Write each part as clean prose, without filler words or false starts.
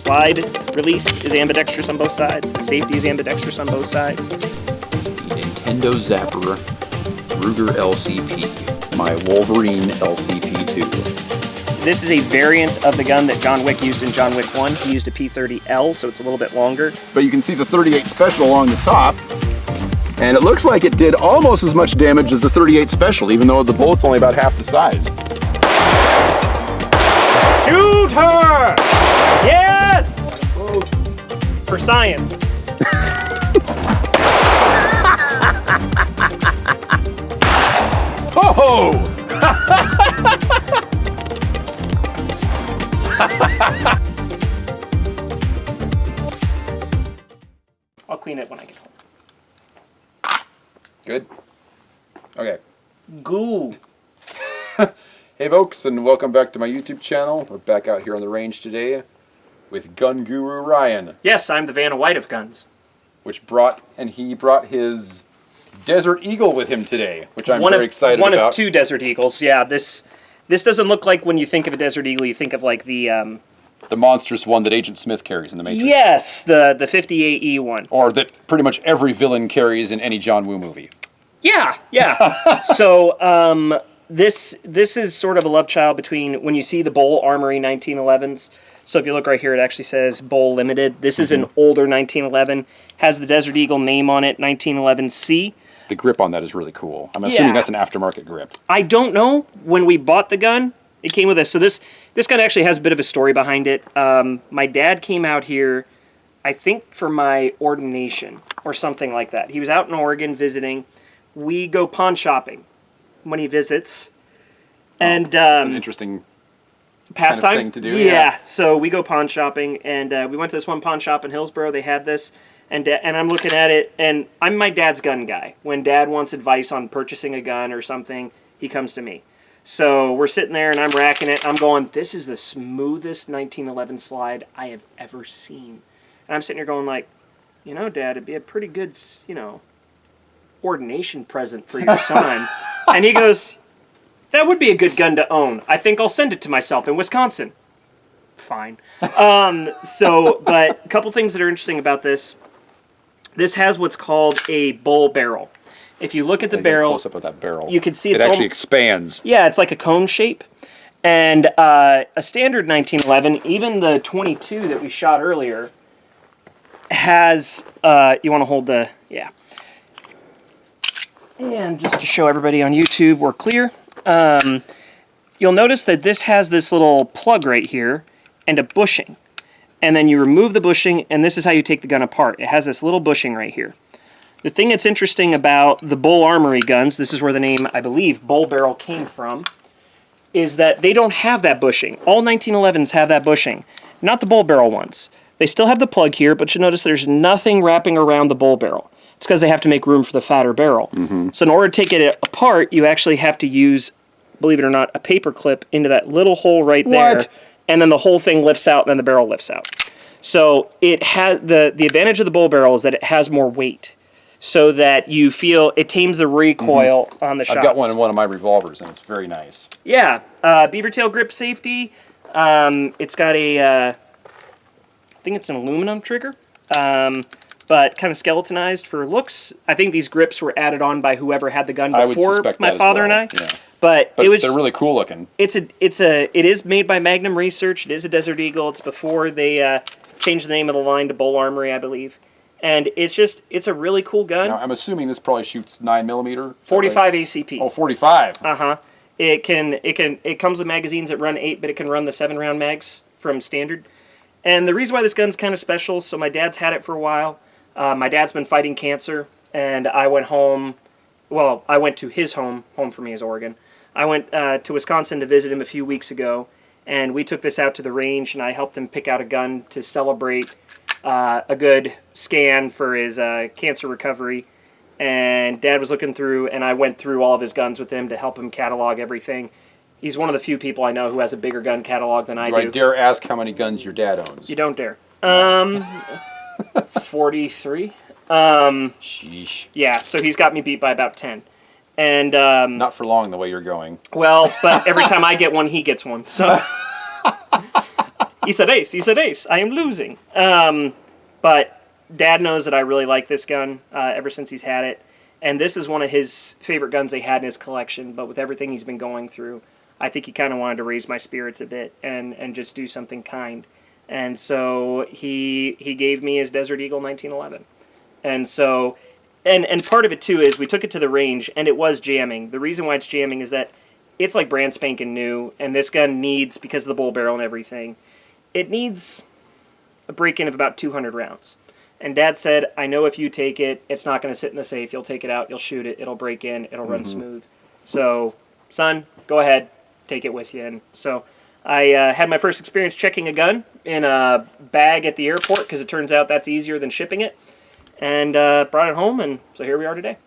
slide release is ambidextrous on both sides. The safety is ambidextrous on both sides. The Nintendo Zapper Ruger LCP. My Wolverine LCP2. This is a variant of the gun that John Wick used in John Wick 1. He used a P30L, so it's a little bit longer. But you can see the 38 Special along the top. And it looks like it did almost as much damage as the 38 Special, even though the bullet's only about half the size. Shoot her! Yes! For science. Oh! I'll clean it when I get home. Good. Okay. Goo. Hey folks, and welcome back to my YouTube channel. We're back out here on the range today with Gun Guru Ryan. Yes, I'm the Vanna White of guns. He brought his Desert Eagle with him today, which I'm very excited about. One of two Desert Eagles, yeah. This doesn't look like, when you think of a Desert Eagle, you think of like the monstrous one that Agent Smith carries in the Matrix. Yes, the 50AE one. Or that pretty much every villain carries in any John Woo movie. Yeah. So, this is sort of a love child between, when you see the Bull Armory 1911s. So if you look right here, it actually says Bull Limited. This is an older 1911. Has the Desert Eagle name on it, 1911C. The grip on that is really cool. I'm assuming that's an aftermarket grip. I don't know. When we bought the gun, it came with this. So this gun actually has a bit of a story behind it. My dad came out here, I think, for my ordination or something like that. He was out in Oregon visiting. We go pawn shopping when he visits. And it's an interesting pastime kind of thing to do. Yeah. So we go pawn shopping, and we went to this one pawn shop in Hillsboro. They had this, and I'm looking at it, and I'm my dad's gun guy. When Dad wants advice on purchasing a gun or something, he comes to me. So we're sitting there, and I'm racking it. I'm going, this is the smoothest 1911 slide I have ever seen. And I'm sitting here going like, you know, Dad, it'd be a pretty good, ordination present for your son. And he goes, that would be a good gun to own. I think I'll send it to myself in Wisconsin. Fine. But a couple things that are interesting about this. This has what's called a bull barrel. If you look at the barrel, close up of that barrel, you can see it actually expands. Yeah, it's like a cone shape. And a standard 1911, even the 22 that we shot earlier, has, you want to hold the, yeah. And just to show everybody on YouTube, we're clear. You'll notice that this has this little plug right here and a bushing. And then you remove the bushing, and this is how you take the gun apart. It has this little bushing right here. The thing that's interesting about the Bull Armory guns, this is where the name, I believe, Bull Barrel came from, is that they don't have that bushing. All 1911s have that bushing, not the Bull Barrel ones. They still have the plug here, but you notice there's nothing wrapping around the Bull Barrel. It's because they have to make room for the fatter barrel. So in order to take it apart, you actually have to use, believe it or not, a paper clip into that little hole right there. And then the whole thing lifts out, and then the barrel lifts out. So it has the advantage of the Bull Barrel is that it has more weight, so that you feel it tames the recoil on the shots. I've got one in one of my revolvers, and it's very nice. Yeah, beaver tail grip safety. It's got a, I think it's an aluminum trigger. But kind of skeletonized for looks. I think these grips were added on by whoever had the gun before my father and I. Yeah. But it was, they're really cool looking. It is made by Magnum Research. It is a Desert Eagle. It's before they changed the name of the line to Bull Armory, I believe. And it's a really cool gun. Now, I'm assuming this probably shoots 9mm. 45 ACP. Oh, 45. It comes with magazines that run 8, but it can run the 7-round mags from standard. And the reason why this gun's kind of special, so my dad's had it for a while. My dad's been fighting cancer, and I went home. Well, I went to his home for me is Oregon. I went to Wisconsin to visit him a few weeks ago, and we took this out to the range, and I helped him pick out a gun to celebrate a good scan for his cancer recovery. And Dad was looking through, and I went through all of his guns with him to help him catalog everything. He's one of the few people I know who has a bigger gun catalog than I do. Do I dare ask how many guns your dad owns? You don't dare. 43. Sheesh. Yeah, so he's got me beat by about 10. And not for long the way you're going. Well, but every time I get one, he gets one. So He said ace. He said ace. I am losing. But Dad knows that I really like this gun ever since he's had it. And this is one of his favorite guns they had in his collection. But with everything he's been going through, I think he kind of wanted to raise my spirits a bit and just do something kind. And so he gave me his Desert Eagle 1911. And so, and part of it too is we took it to the range and it was jamming. The reason why it's jamming is that it's like brand spanking new, and this gun needs, because of the bull barrel and everything, it needs a break-in of about 200 rounds. And Dad said, I know if you take it, it's not going to sit in the safe. You'll take it out, you'll shoot it, it'll break in, it'll run smooth. So, son, go ahead, take it with you. And so I had my first experience checking a gun in a bag at the airport, because it turns out that's easier than shipping it. And brought it home, and so here we are today.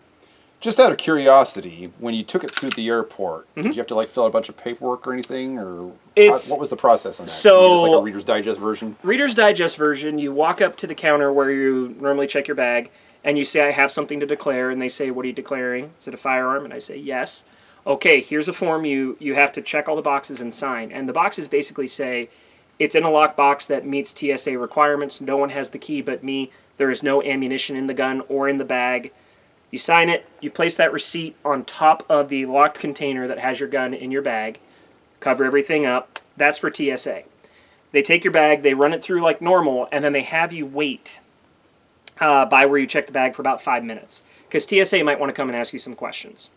Just out of curiosity, when you took it through the airport, did you have to like fill out a bunch of paperwork or anything, or what was the process on that? So, just like a Reader's Digest version? Reader's Digest version, you walk up to the counter where you normally check your bag, and you say, I have something to declare, and they say, what are you declaring? Is it a firearm? And I say, yes. Okay, here's a form you have to check all the boxes and sign. And the boxes basically say, it's in a locked box that meets TSA requirements. No one has the key but me. There is no ammunition in the gun or in the bag. You sign it, you place that receipt on top of the locked container that has your gun in your bag, cover everything up. That's for TSA. They take your bag, they run it through like normal, and then they have you wait by where you check the bag for about 5 minutes. Because TSA might want to come and ask you some questions.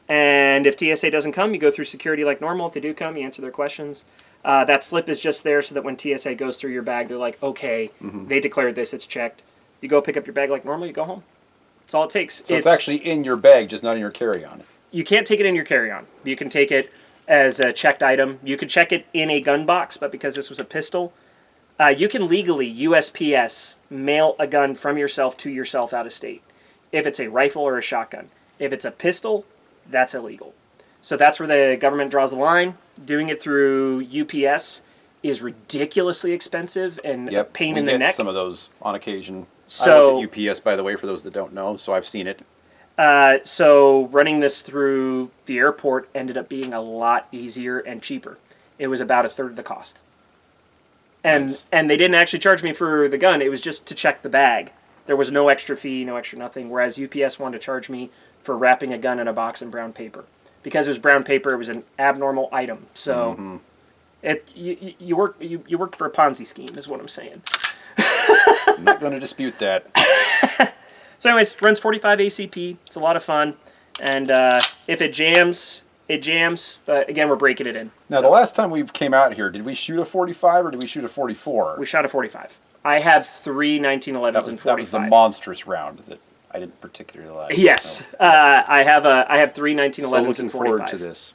And if TSA doesn't come, you go through security like normal. If they do come, you answer their questions. That slip is just there so that when TSA goes through your bag, they're like, okay, they declared this, it's checked. You go pick up your bag like normal, you go home. That's all it takes. So it's actually in your bag, just not in your carry-on. You can't take it in your carry-on. You can take it as a checked item. You could check it in a gun box, but because this was a pistol, you can legally, USPS, mail a gun from yourself to yourself out of state. If it's a rifle or a shotgun. If it's a pistol, that's illegal. So that's where the government draws the line. Doing it through UPS is ridiculously expensive and a pain in the neck. Some of those on occasion. So, I work at UPS, by the way, for those that don't know, so I've seen it. So running this through the airport ended up being a lot easier and cheaper. It was about a third of the cost. And Nice. And they didn't actually charge me for the gun. It was just to check the bag. There was no extra fee, no extra nothing, whereas UPS wanted to charge me for wrapping a gun in a box in brown paper. Because it was brown paper, it was an abnormal item. So you worked for a Ponzi scheme, is what I'm saying. I'm not going to dispute that. So anyways, runs 45 ACP. It's a lot of fun. And if it jams, it jams. But again, we're breaking it in. Now, the last time we came out here, did we shoot a 45 or did we shoot a 44? We shot a 45. I have three 1911s and 45. That was the monstrous round that I didn't particularly like. Yes. So. I have three 1911s So looking and 45. forward to this.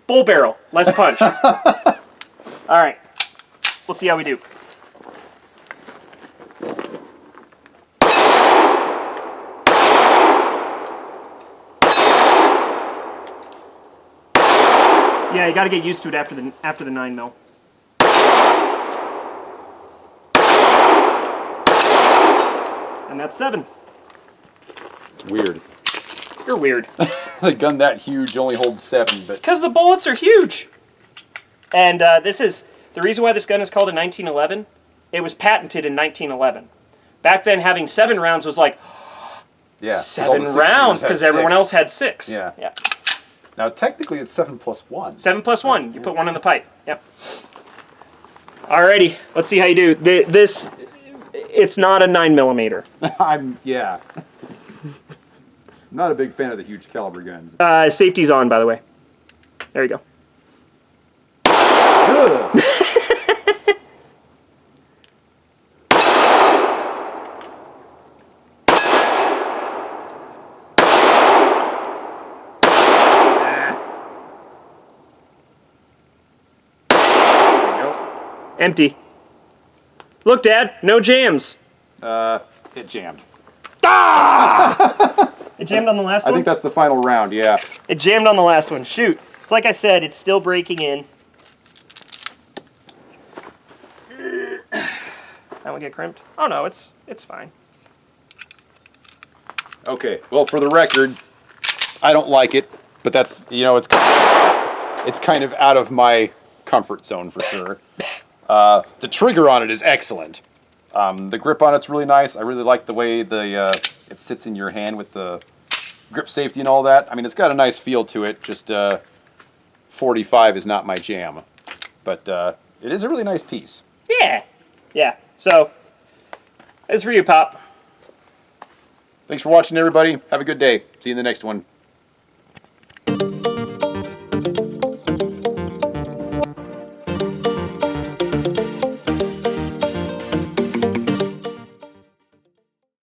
Bull barrel. Less punch. All right. We'll see how we do. Yeah, you got to get used to it after the 9 mil. And that's 7. It's weird. You're weird. A gun that huge only holds 7, but Because the bullets are huge. And this is the reason why this gun is called a 1911. It was patented in 1911. Back then, having 7 rounds was like yeah, 7 rounds because everyone else had 6. Yeah. Yeah. Now technically it's 7 plus 1. 7 plus 1. You put 1 in the pipe. Yep. Alrighty. Let's see how you do. This, it's not a 9mm. I'm not a big fan of the huge caliber guns. Safety's on, by the way. There you go. Ugh. Empty. Look, Dad, no jams. It jammed. It jammed on the last one? I think that's the final round, yeah. It jammed on the last one. Shoot. It's like I said, it's still breaking in. That one get crimped? Oh no, it's fine. Okay, well, for the record, I don't like it, but that's, it's kind of out of my comfort zone for sure. The trigger on it is excellent. The grip on it's really nice. I really like the way it sits in your hand with the grip safety and all that. I mean, it's got a nice feel to it. Just 45 is not my jam, but it is a really nice piece. Yeah. Yeah. So, it's for you, Pop. Thanks for watching, everybody. Have a good day. See you in the next one.